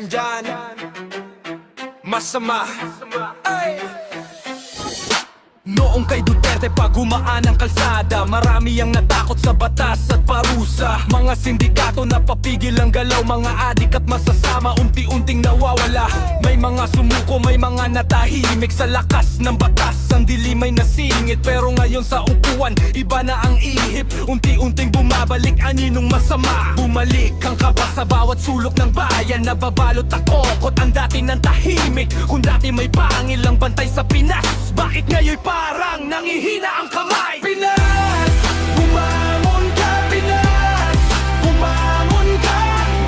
nandyan, masama. Ay! Noong kay Duterte pag humaan ang kalsada, marami ang natakot sa batas at parusa. Mga sindikato na papigil ang galaw, mga adik at masasama unti-unting nawawala. May mga sumuko, may mga natahimik sa lakas ng batas. Ang dilim ay nasingit, pero ngayon sa upuan iba na ang ihip. Unti-unting bumabalik aninong masama. Bumalik ang kaba sa bawat sulok ng bayan. Nababalot ako, kot ang dati ng tahimik. Kung dati may pangil ang bantay sa Pinas, bakit ngayon parang nangihina ang kamay? Pinas, bumangon ka. Pinas, bumangon ka.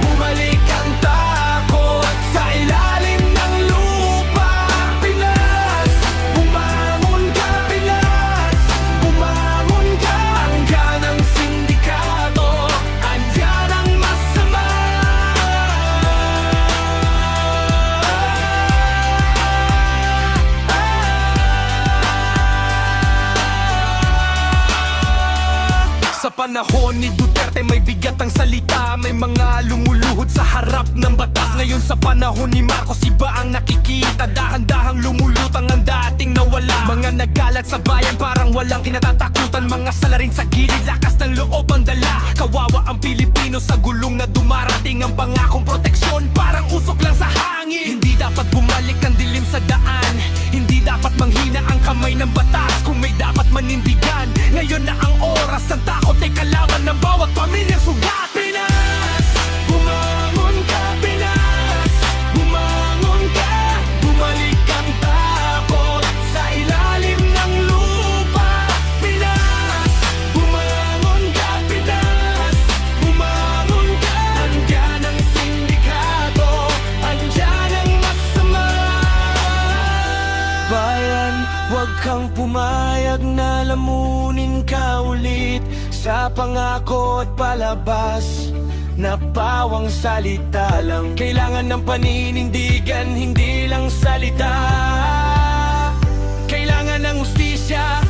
Bumalik ang takot sa ilalim ng lupa. Pinas, bumangon ka. Pinas, bumangon ka. Andyan ang sindikato, andyan ang masama. Sa panahon ni Duterte may bigat ang salita, may mga lumuluhod sa harap ng batas. Ngayon sa panahon ni Marcos iba ang nakikita, dahan-dahang lumulutang ang dating nawala. Mga nagkalat sa bayan parang walang kinatatakutan, mga salarin sa gilid, lakas ng loob ang dala. Kawawa ang Pilipino sa gulong na dumarating, ang pangakong proteksyon parang usok lang sa hangin. Hindi dapat bumalik ang dilim sa daan, hindi dapat manghina ang kamay ng batas. Kung may dapat manindigan, ngayon na ang oras ng takot ay kalaban ng bawat pamilyang sugat. Pinas, bumangon ka. Pinas, bumangon ka. Bumalik ang takot sa ilalim ng lupa. Pinas, bumangon ka. Pinas, bumangon ka. Andyan ang sindikato, andyan ang masama. Bayan, huwag kang pumayag na lamunin ka ulit sa pangako at palabas na pawang salita lang. Kailangan ng paninindigan, hindi lang salita. Kailangan ng hustisya,